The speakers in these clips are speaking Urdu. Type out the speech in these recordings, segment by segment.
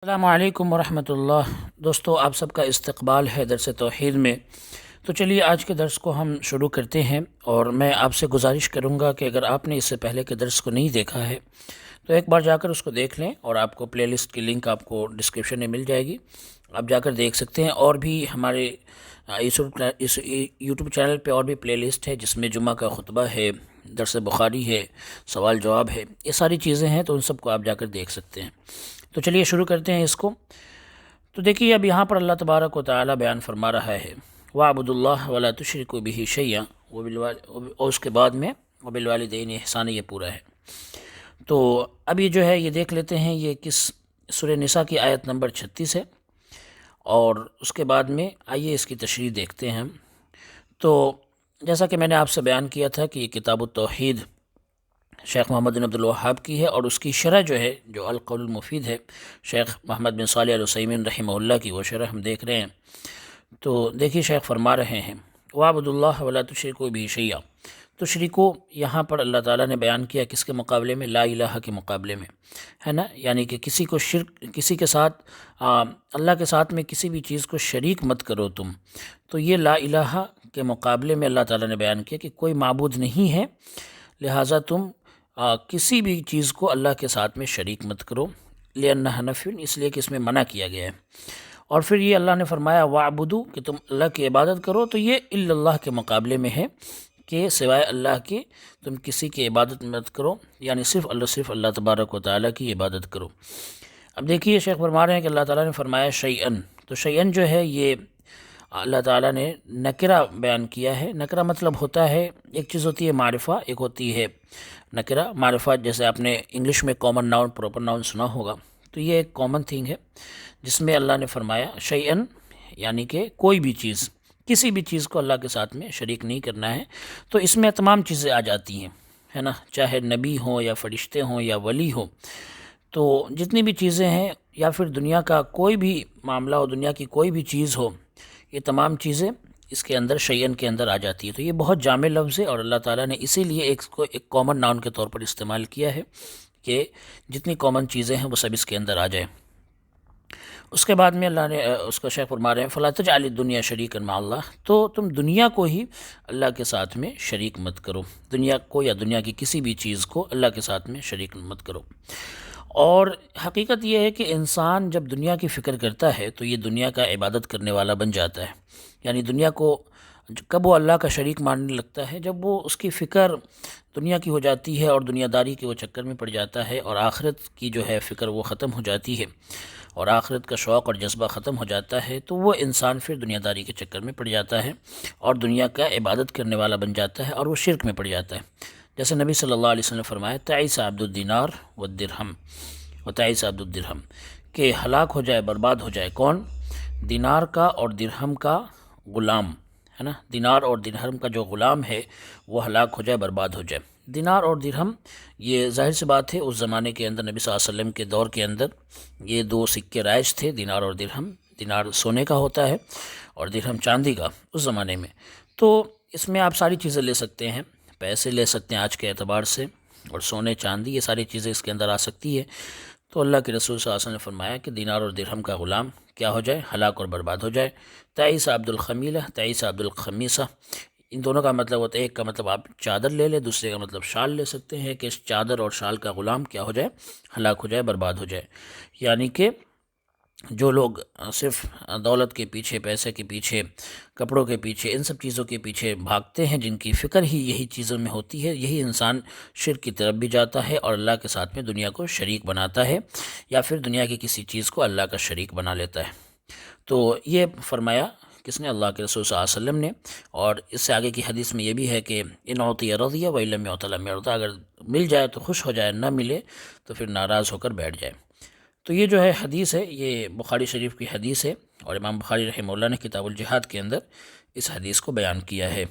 السلام علیکم ورحمۃ اللہ۔ دوستو، آپ سب کا استقبال ہے درس توحید میں۔ تو چلیے آج کے درس کو ہم شروع کرتے ہیں، اور میں آپ سے گزارش کروں گا کہ اگر آپ نے اس سے پہلے کے درس کو نہیں دیکھا ہے تو ایک بار جا کر اس کو دیکھ لیں، اور آپ کو پلے لسٹ کی لنک آپ کو ڈسکرپشن میں مل جائے گی، آپ جا کر دیکھ سکتے ہیں۔ اور بھی ہمارے اس یوٹیوب چینل پہ اور بھی پلے لسٹ ہے جس میں جمعہ کا خطبہ ہے، درس بخاری ہے، سوال جواب ہے، یہ ساری چیزیں ہیں، تو ان سب کو آپ جا کر دیکھ سکتے ہیں۔ تو چلیے شروع کرتے ہیں اس کو۔ تو دیکھیے اب یہاں پر اللہ تبارک و تعالی بیان فرما رہا ہے وَاعْبُدُوا اللَّهَ وَلَا تُشْرِكُوا بِهِ شَيْئًا، اور اس کے بعد میں وَبِالْوَالِدَيْنِ احسانا، یہ پورا ہے۔ تو اب یہ جو ہے یہ دیکھ لیتے ہیں یہ کس سورہ نساء کی آیت نمبر 36 ہے، اور اس کے بعد میں آئیے اس کی تشریح دیکھتے ہیں ہم۔ تو جیسا کہ میں نے آپ سے بیان کیا تھا کہ یہ کتاب التوحید شیخ محمد بن عبد الوہاب کی ہے، اور اس کی شرح جو ہے، جو القول المفید ہے شیخ محمد بن صالح العثیمین رحمہ اللہ کی، وہ شرح ہم دیکھ رہے ہیں۔ تو دیکھیے شیخ فرما رہے ہیں وَاعْبُدُوا اللَّهَ وَلَا تُشْرِكُوا بِهِ شَيْئًا۔ تشریکو یہاں پر اللہ تعالیٰ نے بیان کیا کس کے مقابلے میں؟ لا الہ کے مقابلے میں، ہے نا، یعنی کہ کسی کو شرک، کسی کے ساتھ اللہ کے ساتھ میں کسی بھی چیز کو شریک مت کرو تم۔ تو یہ لا الہ کے مقابلے میں اللہ تعالیٰ نے بیان کیا کہ کوئی معبود نہیں ہے، لہٰذا تم کسی بھی چیز کو اللہ کے ساتھ میں شریک مت کرو، لِأَنَّهَا نَفْيٌ، اس لیے کہ اس میں منع کیا گیا ہے۔ اور پھر یہ اللہ نے فرمایا وَاعْبُدُوا، کہ تم اللہ کی عبادت کرو، تو یہ اِلَّا اللہ کے مقابلے میں ہے کہ سوائے اللہ کے تم کسی کی عبادت مت کرو، یعنی صرف اللہ تبارک و تعالیٰ کی عبادت کرو۔ اب دیکھیے شیخ فرما رہے ہیں کہ اللہ تعالیٰ نے فرمایا شیئن، تو شیئن جو ہے یہ اللہ تعالیٰ نے نکرہ بیان کیا ہے۔ نکرہ مطلب ہوتا ہے، ایک چیز ہوتی ہے معرفہ، ایک ہوتی ہے نکرہ۔ معرفہ جیسے آپ نے انگلش میں کامن ناؤن، پراپر ناؤن سنا ہوگا، تو یہ ایک کامن تھنگ ہے جس میں اللہ نے فرمایا شیئن، یعنی کہ کوئی بھی چیز، کسی بھی چیز کو اللہ کے ساتھ میں شریک نہیں کرنا ہے۔ تو اس میں تمام چیزیں آ جاتی ہیں، ہے نا، چاہے نبی ہوں یا فرشتے ہوں یا ولی ہوں، تو جتنی بھی چیزیں ہیں، یا پھر دنیا کا کوئی بھی معاملہ ہو، دنیا کی کوئی بھی چیز ہو، یہ تمام چیزیں اس کے اندر شیئن کے اندر آ جاتی ہے۔ تو یہ بہت جامع لفظ ہے، اور اللہ تعالیٰ نے اسی لیے ایک کامن ناؤن کے طور پر استعمال کیا ہے کہ جتنی کامن چیزیں ہیں وہ سب اس کے اندر آ جائیں۔ اس کے بعد میں اللہ نے اس کا شیخ فرما رہے ہیں فَلَا تَجْعَلِ الدُّنْيَا شَرِيكًا مَعَ اللَّهِ، تو تم دنیا کو ہی اللہ کے ساتھ میں شریک مت کرو، دنیا کو یا دنیا کی کسی بھی چیز کو اللہ کے ساتھ میں شریک مت کرو۔ اور حقیقت یہ ہے کہ انسان جب دنیا کی فکر کرتا ہے تو یہ دنیا کا عبادت کرنے والا بن جاتا ہے، یعنی دنیا کو کب وہ اللہ کا شریک ماننے لگتا ہے؟ جب وہ اس کی فکر دنیا کی ہو جاتی ہے، اور دنیا داری کے وہ چکر میں پڑ جاتا ہے، اور آخرت کی جو ہے فکر وہ ختم ہو جاتی ہے، اور آخرت کا شوق اور جذبہ ختم ہو جاتا ہے، تو وہ انسان پھر دنیا داری کے چکر میں پڑ جاتا ہے، اور دنیا کا عبادت کرنے والا بن جاتا ہے، اور وہ شرک میں پڑ جاتا ہے۔ جیسے نبی صلی اللہ علیہ وسلم نے فرمایا تعیس عبد الدینار والدرہم وتعیس عبد الدرہم، کہ ہلاک ہو جائے، برباد ہو جائے کون؟ دینار کا اور درہم کا غلام، ہے نا، دینار اور درہم کا جو غلام ہے وہ ہلاک ہو جائے، برباد ہو جائے۔ دینار اور درہم، یہ ظاہر سی بات ہے اس زمانے کے اندر، نبی صلی اللہ علیہ وسلم کے دور کے اندر یہ دو سکے رائج تھے، دینار اور درہم۔ دینار سونے کا ہوتا ہے اور درہم چاندی کا اس زمانے میں۔ تو اس میں آپ ساری چیزیں لے سکتے ہیں، پیسے لے سکتے ہیں آج کے اعتبار سے، اور سونے چاندی، یہ ساری چیزیں اس کے اندر آ سکتی ہے۔ تو اللہ کے رسول صلی اللہ علیہ وسلم نے فرمایا کہ دینار اور درہم کا غلام کیا ہو جائے؟ ہلاک اور برباد ہو جائے۔ تعیس عبد الخمیلہ، تعیس عبد الخمیسہ، ان دونوں کا مطلب ہوتا ہے، ایک کا مطلب آپ چادر لے لیں، دوسرے کا مطلب شال لے سکتے ہیں، کہ اس چادر اور شال کا غلام کیا ہو جائے؟ ہلاک ہو جائے، برباد ہو جائے۔ یعنی کہ جو لوگ صرف دولت کے پیچھے، پیسے کے پیچھے، کپڑوں کے پیچھے، ان سب چیزوں کے پیچھے بھاگتے ہیں، جن کی فکر ہی یہی چیزوں میں ہوتی ہے، یہی انسان شرک کی طرف بھی جاتا ہے، اور اللہ کے ساتھ میں دنیا کو شریک بناتا ہے، یا پھر دنیا کی کسی چیز کو اللہ کا شریک بنا لیتا ہے۔ تو یہ فرمایا کس نے؟ اللہ کے رسول صلی اللہ علیہ وسلم نے۔ اور اس سے آگے کی حدیث میں یہ بھی ہے کہ ان اعطی رضی وان لم یعط لم یرضى، اگر مل جائے تو خوش ہو جائے، نہ ملے تو پھر ناراض ہو کر بیٹھ جائے۔ تو یہ جو ہے حدیث ہے، یہ بخاری شریف کی حدیث ہے، اور امام بخاری رحمہ اللہ نے کتاب الجہاد کے اندر اس حدیث کو بیان کیا ہے۔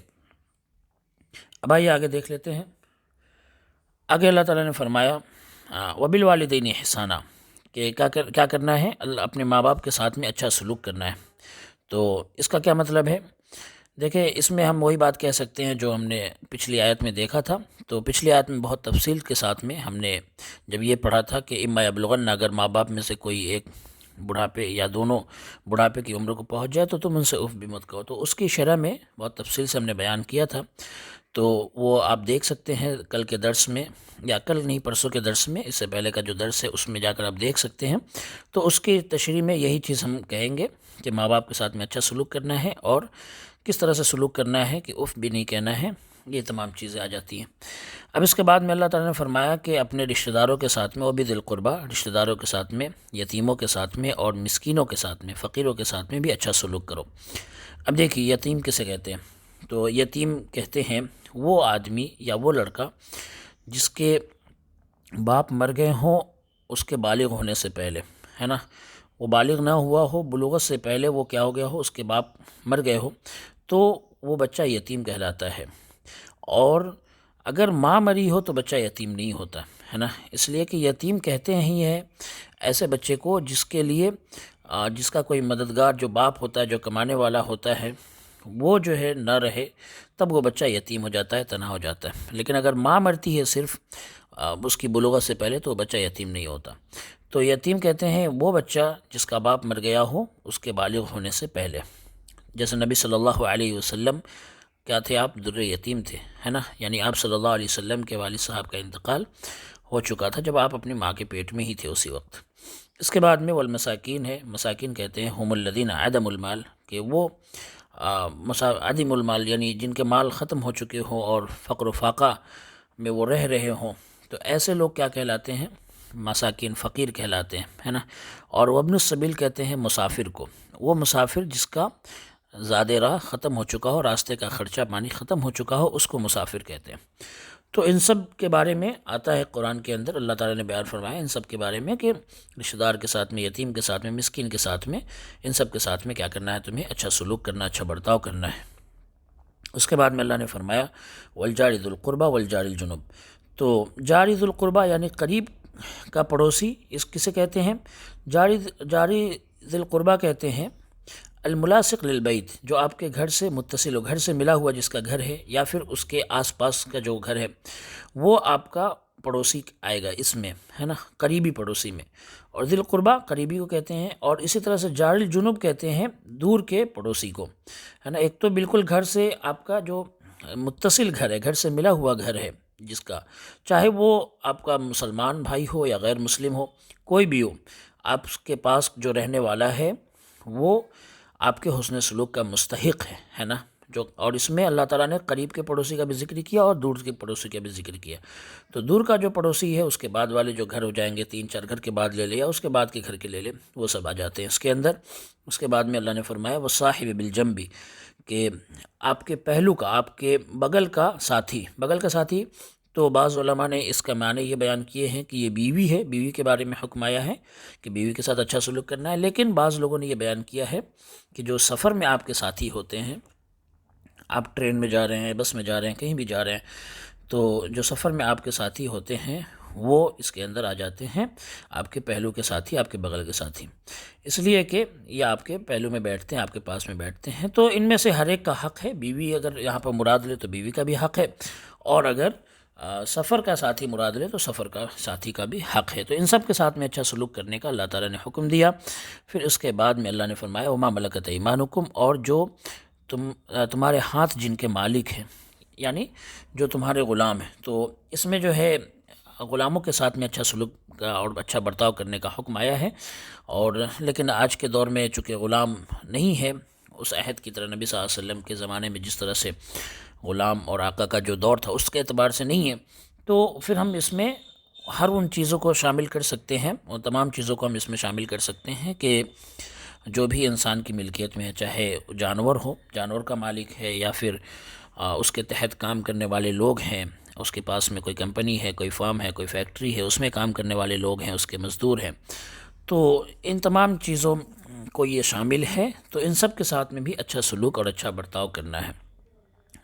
اب آئیے آگے دیکھ لیتے ہیں۔ آگے اللہ تعالیٰ نے فرمایا وبالوالدین احسانا، کہ کیا کرنا ہے؟ اپنے ماں باپ کے ساتھ میں اچھا سلوک کرنا ہے۔ تو اس کا کیا مطلب ہے؟ دیکھیں، اس میں ہم وہی بات کہہ سکتے ہیں جو ہم نے پچھلی آیت میں دیکھا تھا۔ تو پچھلی آیت میں بہت تفصیل کے ساتھ میں ہم نے جب یہ پڑھا تھا کہ اما یبلغن، اگر ماں باپ میں سے کوئی ایک بڑھاپے یا دونوں بڑھاپے کی عمر کو پہنچ جائے تو تم ان سے اف بھی مت کہو۔ تو اس کی شرح میں بہت تفصیل سے ہم نے بیان کیا تھا، تو وہ آپ دیکھ سکتے ہیں کل کے درس میں، یا کل نہیں پرسوں کے درس میں، اس سے پہلے کا جو درس ہے اس میں جا کر آپ دیکھ سکتے ہیں۔ تو اس کی تشریح میں یہی چیز ہم کہیں گے کہ ماں باپ کے ساتھ میں اچھا سلوک کرنا ہے، اور کس طرح سے سلوک کرنا ہے کہ اف بھی نہیں کہنا ہے، یہ تمام چیزیں آ جاتی ہیں۔ اب اس کے بعد میں اللہ تعالیٰ نے فرمایا کہ اپنے رشتہ داروں کے ساتھ میں، وہ بھی ذی القربہ، رشتہ داروں کے ساتھ میں، یتیموں کے ساتھ میں، اور مسکینوں کے ساتھ میں، فقیروں کے ساتھ میں بھی اچھا سلوک کرو۔ اب دیکھیے یتیم کسے کہتے ہیں؟ تو یتیم کہتے ہیں وہ آدمی یا وہ لڑکا جس کے باپ مر گئے ہوں اس کے بالغ ہونے سے پہلے، ہے نا، وہ بالغ نہ ہوا ہو، بلوغت سے پہلے وہ کیا ہو گیا ہو، اس کے باپ مر گئے ہو، تو وہ بچہ یتیم کہلاتا ہے۔ اور اگر ماں مری ہو تو بچہ یتیم نہیں ہوتا، ہے نا، اس لیے کہ یتیم کہتے ہی ہیں ایسے بچے کو جس کے لیے جس کا کوئی مددگار جو باپ ہوتا ہے، جو کمانے والا ہوتا ہے، وہ جو ہے نہ رہے، تب وہ بچہ یتیم ہو جاتا ہے، تنہا ہو جاتا ہے۔ لیکن اگر ماں مرتی ہے صرف اس کی بلوغت سے پہلے تو وہ بچہ یتیم نہیں ہوتا۔ تو یتیم کہتے ہیں وہ بچہ جس کا باپ مر گیا ہو اس کے بالغ ہونے سے پہلے، جیسے نبی صلی اللہ علیہ وسلم کیا تھے، آپ در یتیم تھے، ہے نا، یعنی آپ صلی اللہ علیہ وسلم کے والد صاحب کا انتقال ہو چکا تھا جب آپ اپنی ماں کے پیٹ میں ہی تھے اسی وقت۔ اس کے بعد میں والمساکین ہے، مساکین کہتے ہیں ہم الذین عدم المال، کہ وہ عدم المال یعنی جن کے مال ختم ہو چکے ہوں اور فقر و فاقہ میں وہ رہ رہے ہوں، تو ایسے لوگ کیا کہلاتے ہیں؟ مساکین، فقیر کہلاتے ہیں، ہے نا۔ اور وابن السبیل کہتے ہیں مسافر کو، وہ مسافر جس کا زاد راہ ختم ہو چکا ہو، راستے کا خرچہ پانی ختم ہو چکا ہو، اس کو مسافر کہتے ہیں۔ تو ان سب کے بارے میں آتا ہے قرآن کے اندر، اللہ تعالیٰ نے بیان فرمایا ان سب کے بارے میں کہ رشتہ دار کے ساتھ میں، یتیم کے ساتھ میں، مسکین کے ساتھ میں، ان سب کے ساتھ میں کیا کرنا ہے؟ تمہیں اچھا سلوک کرنا، اچھا برتاؤ کرنا ہے۔ اس کے بعد میں اللہ نے فرمایا والجار ذی القربى والجار الجنب، تو جاری ذی القربہ یعنی قریب کا پڑوسی، اس کسے کہتے ہیں؟ جاری ذی القربہ کہتے ہیں الملاصق للبیت، جو آپ کے گھر سے متصل ہو، گھر سے ملا ہوا جس کا گھر ہے، یا پھر اس کے آس پاس کا جو گھر ہے وہ آپ کا پڑوسی آئے گا اس میں، ہے نا، قریبی پڑوسی میں۔ اور ذی القربہ قریبی کو کہتے ہیں، اور اسی طرح سے جار الجنوب کہتے ہیں دور کے پڑوسی کو، ہے نا۔ ایک تو بالکل گھر سے آپ کا جو متصل گھر ہے، گھر سے ملا ہوا گھر ہے جس کا، چاہے وہ آپ کا مسلمان بھائی ہو یا غیر مسلم ہو، کوئی بھی ہو، آپ کے پاس جو رہنے والا ہے وہ آپ کے حسن سلوک کا مستحق ہے نا۔ جو اور اس میں اللہ تعالیٰ نے قریب کے پڑوسی کا بھی ذکر کیا اور دور کے پڑوسی کا بھی ذکر کیا۔ تو دور کا جو پڑوسی ہے اس کے بعد والے جو گھر ہو جائیں گے، 3-4 گھر کے بعد لے لے یا اس کے بعد کے گھر کے لے لے، وہ سب آ جاتے ہیں اس کے اندر۔ اس کے بعد میں اللہ نے فرمایا وصاحب بالجنب، کہ آپ کے پہلو کا، آپ کے بغل کا ساتھی، بغل کا ساتھی، تو بعض علماء نے اس کا معنی یہ بیان کیے ہیں کہ یہ بیوی ہے، بیوی کے بارے میں حکم آیا ہے کہ بیوی کے ساتھ اچھا سلوک کرنا ہے۔ لیکن بعض لوگوں نے یہ بیان کیا ہے کہ جو سفر میں آپ کے ساتھی ہوتے ہیں، آپ ٹرین میں جا رہے ہیں، بس میں جا رہے ہیں، کہیں بھی جا رہے ہیں، تو جو سفر میں آپ کے ساتھی ہوتے ہیں وہ اس کے اندر آ جاتے ہیں، آپ کے پہلو کے ساتھی، آپ کے بغل کے ساتھی، اس لیے کہ یہ آپ کے پہلو میں بیٹھتے ہیں، آپ کے پاس میں بیٹھتے ہیں۔ تو ان میں سے ہر ایک کا حق ہے، بیوی اگر یہاں پر مراد لے تو بیوی کا بھی حق ہے، اور اگر سفر کا ساتھی مراد لے تو سفر کا ساتھی کا بھی حق ہے۔ تو ان سب کے ساتھ میں اچھا سلوک کرنے کا اللہ تعالیٰ نے حکم دیا۔ پھر اس کے بعد میں اللہ نے فرمایا وما ملکت ایمانکم، اور جو تمہارے ہاتھ جن کے مالک ہیں، یعنی جو تمہارے غلام ہیں۔ تو اس میں جو ہے غلاموں کے ساتھ میں اچھا سلوک کا اور اچھا برتاؤ کرنے کا حکم آیا ہے، اور لیکن آج کے دور میں چونکہ غلام نہیں ہے اس عہد کی طرح، نبی صلی اللہ علیہ وسلم کے زمانے میں جس طرح سے غلام اور آقا کا جو دور تھا اس کے اعتبار سے نہیں ہے، تو پھر ہم اس میں ہر ان چیزوں کو شامل کر سکتے ہیں، اور تمام چیزوں کو ہم اس میں شامل کر سکتے ہیں کہ جو بھی انسان کی ملکیت میں ہے، چاہے جانور ہو، جانور کا مالک ہے، یا پھر اس کے تحت کام کرنے والے لوگ ہیں، اس کے پاس میں کوئی کمپنی ہے، کوئی فارم ہے، کوئی فیکٹری ہے، اس میں کام کرنے والے لوگ ہیں، اس کے مزدور ہیں، تو ان تمام چیزوں کو یہ شامل ہے۔ تو ان سب کے ساتھ میں بھی اچھا سلوک اور اچھا برتاؤ کرنا ہے۔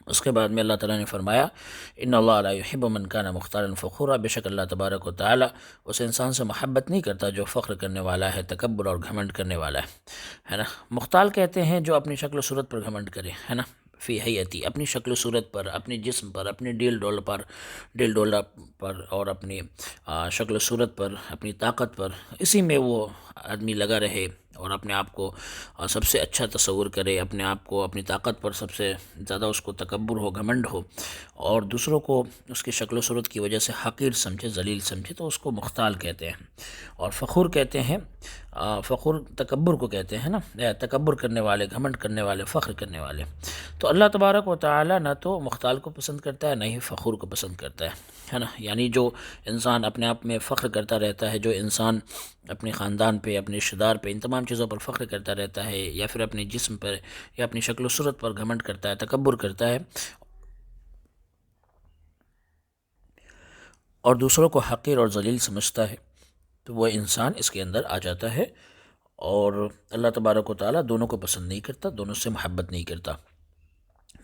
اس کے بعد میں اللہ تعالیٰ نے فرمایا ان اللہ لا یحب من کان مختالا فخورا، بے شک اللہ تبارک و تعالیٰ اس انسان سے محبت نہیں کرتا جو فخر کرنے والا ہے، تکبر اور گھمنڈ کرنے والا ہے نا۔ مختال کہتے ہیں جو اپنی شکل و صورت پر گھمنڈ کرے، ہے نا، فی حیتی، اپنی شکل و صورت پر، اپنے جسم پر، اپنے ڈیل ڈول پر اور اپنی شکل و صورت پر، اپنی طاقت پر، اسی میں وہ آدمی لگا رہے اور اپنے آپ کو سب سے اچھا تصور کرے، اپنے آپ کو اپنی طاقت پر سب سے زیادہ اس کو تکبر ہو، گھمنڈ ہو، اور دوسروں کو اس کی شکل و صورت کی وجہ سے حقیر سمجھے، ذلیل سمجھے، تو اس کو مختال کہتے ہیں۔ اور فخور کہتے ہیں، فخور تکبر کو کہتے ہیں نا، تکبر کرنے والے، گھمنڈ کرنے والے، فخر کرنے والے۔ تو اللہ تبارک و تعالی نہ تو مختال کو پسند کرتا ہے، نہ ہی فخور کو پسند کرتا ہے نا۔ یعنی جو انسان اپنے آپ میں فخر کرتا رہتا ہے، جو انسان اپنے خاندان پہ، اپنے رشتہ دار پہ، ان تمام چیزوں پر فخر کرتا رہتا ہے، یا پھر اپنے جسم پر یا اپنی شکل و صورت پر گھمنڈ کرتا ہے، تکبر کرتا ہے، اور دوسروں کو حقیر اور ذلیل سمجھتا ہے، تو وہ انسان اس کے اندر آ جاتا ہے، اور اللہ تبارک و تعالیٰ دونوں کو پسند نہیں کرتا، دونوں سے محبت نہیں کرتا،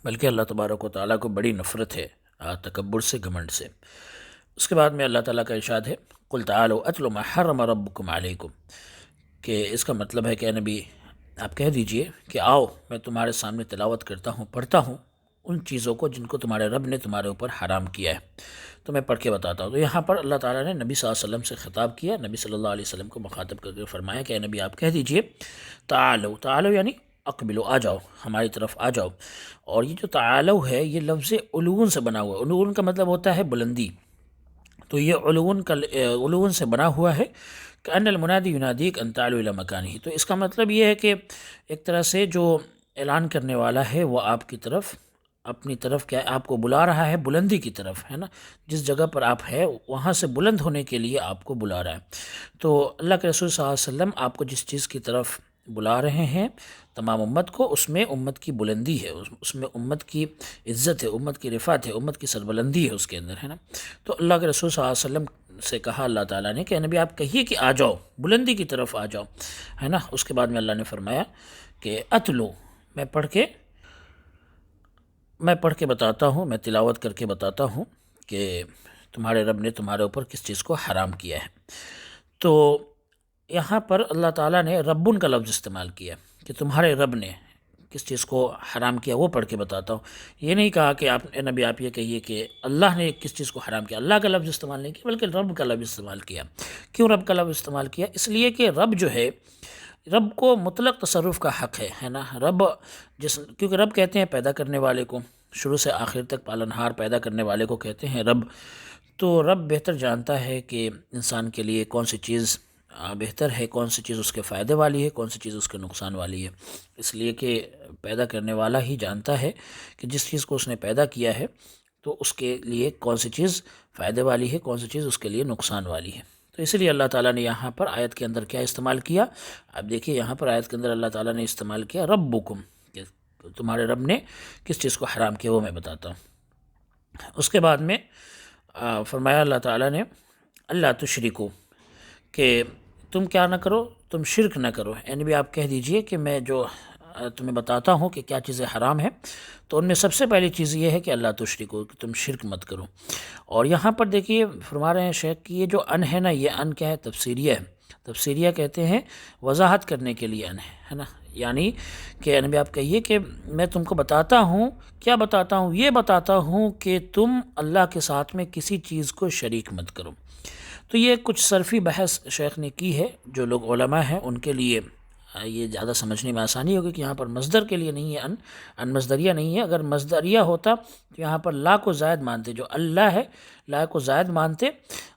بلکہ اللہ تبارک و تعالیٰ کو بڑی نفرت ہے تکبر سے، گھمنڈ سے۔ اس کے بعد میں اللہ تعالیٰ کا ارشاد ہے، قُلْ تَعَالَوْا أَتْلُ مَا حَرَّمَ رَبُّكُمْ عَلَيْكُمْ، کہ اس کا مطلب ہے کہ اے نبی آپ کہہ دیجئے کہ آؤ میں تمہارے سامنے تلاوت کرتا ہوں، پڑھتا ہوں ان چیزوں کو جن کو تمہارے رب نے تمہارے اوپر حرام کیا ہے، تو میں پڑھ کے بتاتا ہوں۔ تو یہاں پر اللہ تعالیٰ نے نبی صلی اللہ علیہ وسلم سے خطاب کیا، نبی صلی اللہ علیہ وسلم کو مخاطب کر کے فرمایا کہ اے نبی آپ کہہ دیجئے تعالو، تعالو یعنی اقبلو، آ جاؤ، ہماری طرف آ جاؤ۔ اور یہ جو تعالو ہے یہ لفظ علون سے بنا ہوا ہے، علون کا مطلب ہوتا ہے بلندی، تو یہ علون سے بنا ہوا ہے کہ ان المنادی ینادیک ان تعلو الی مکانہ، تو اس کا مطلب یہ ہے کہ ایک طرح سے جو اعلان کرنے والا ہے وہ آپ کی طرف، اپنی طرف کیا آپ کو بلا رہا ہے، بلندی کی طرف، ہے نا، جس جگہ پر آپ ہے وہاں سے بلند ہونے کے لیے آپ کو بلا رہا ہے۔ تو اللہ کے رسول صلی اللہ علیہ وسلم آپ کو جس چیز کی طرف بلا رہے ہیں تمام امت کو، اس میں امت کی بلندی ہے، اس میں امت کی عزت ہے، امت کی رفعت ہے، امت کی سربلندی ہے اس کے اندر، ہے نا۔ تو اللہ کے رسول صلی اللہ علیہ وسلم سے کہا اللہ تعالیٰ نے کہ نبی آپ کہیے کہ آ جاؤ، بلندی کی طرف آ جاؤ، ہے نا۔ اس کے بعد میں اللہ نے فرمایا کہ اتلو، میں پڑھ کے بتاتا ہوں، میں تلاوت کر کے بتاتا ہوں کہ تمہارے رب نے تمہارے اوپر کس چیز کو حرام کیا ہے۔ تو یہاں پر اللہ تعالیٰ نے ربن کا لفظ استعمال کیا کہ تمہارے رب نے کس چیز کو حرام کیا، وہ پڑھ کے بتاتا ہوں۔ یہ نہیں کہا کہ آپ نبی آپ یہ کہیے کہ اللہ نے کس چیز کو حرام کیا، اللہ کا لفظ استعمال نہیں کیا بلکہ رب کا لفظ استعمال کیا۔ کیوں رب کا لفظ استعمال کیا؟ اس لیے کہ رب جو ہے، رب کو مطلق تصرف کا حق ہے نا۔ رب کیونکہ رب کہتے ہیں پیدا کرنے والے کو، شروع سے آخر تک پالنہار پیدا کرنے والے کو کہتے ہیں رب۔ تو رب بہتر جانتا ہے کہ انسان کے لیے کون سی چیز بہتر ہے، کون سی چیز اس کے فائدے والی ہے، کون سی چیز اس کے نقصان والی ہے، اس لیے کہ پیدا کرنے والا ہی جانتا ہے کہ جس چیز کو اس نے پیدا کیا ہے تو اس کے لیے کون سی چیز فائدے والی ہے، کون سی چیز اس کے لیے نقصان والی ہے۔ تو اس لیے اللہ تعالیٰ نے یہاں پر آیت کے اندر کیا استعمال کیا؟ اب دیکھیے یہاں پر آیت کے اندر اللہ تعالیٰ نے استعمال کیا ربکم، کہ تمہارے رب نے کس چیز کو حرام کیا وہ میں بتاتا ہوں۔ اس کے بعد میں فرمایا اللہ تعالیٰ نے اللہ تشرکو، کہ تم کیا نہ کرو، تم شرک نہ کرو۔ یعنی بھی آپ کہہ دیجئے کہ میں جو تمہیں بتاتا ہوں کہ کیا چیزیں حرام ہیں، تو ان میں سب سے پہلی چیز یہ ہے کہ اللہ تشرکو، کہ تم شرک مت کرو۔ اور یہاں پر دیکھیے فرما رہے ہیں شیخ کہ یہ جو ان ہے نا، یہ ان کیا ہے؟ تفسیریہ ہے۔ تفسیریہ کہتے ہیں وضاحت کرنے کے لیے ان ہے نا، یعنی کہ نبی آپ کہیے کہ میں تم کو بتاتا ہوں، کیا بتاتا ہوں؟ یہ بتاتا ہوں کہ تم اللہ کے ساتھ میں کسی چیز کو شریک مت کرو۔ تو یہ کچھ صرفی بحث شیخ نے کی ہے، جو لوگ علماء ہیں ان کے لیے یہ زیادہ سمجھنے میں آسانی ہوگی کہ یہاں پر مصدر کے لیے نہیں ہے، ان مصدریہ نہیں ہے۔ اگر مصدریہ ہوتا تو یہاں پر لا کو زائد مانتے، جو اللہ ہے لا کو زائد مانتے،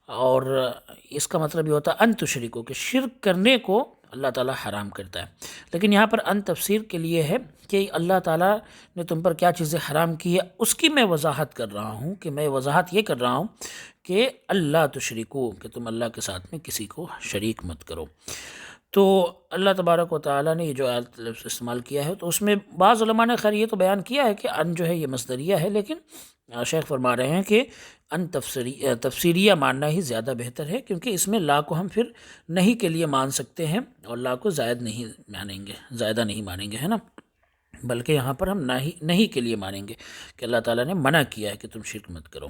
اور اس کا مطلب یہ ہوتا ان تشرکو، کہ شرک کرنے کو اللہ تعالیٰ حرام کرتا ہے۔ لیکن یہاں پر ان تفسیر کے لیے ہے کہ اللہ تعالیٰ نے تم پر کیا چیزیں حرام کی ہے اس کی میں وضاحت کر رہا ہوں، کہ میں وضاحت یہ کر رہا ہوں کہ اللہ تشرکو، کہ تم اللہ کے ساتھ میں کسی کو شریک مت کرو۔ تو اللہ تبارک و تعالیٰ نے یہ جو آیت لفظ استعمال کیا ہے، تو اس میں بعض علماء نے خیر یہ تو بیان کیا ہے کہ ان جو ہے یہ مصدریہ ہے، لیکن شیخ فرما رہے ہیں کہ ان تفسیریہ ماننا ہی زیادہ بہتر ہے، کیونکہ اس میں لا کو ہم پھر نہیں کے لیے مان سکتے ہیں اور لا کو زائد نہیں مانیں گے، زائدہ نہیں مانیں گے، ہے نا، بلکہ یہاں پر ہم نہیں کے لیے مانیں گے کہ اللہ تعالیٰ نے منع کیا ہے کہ تم شرک مت کرو۔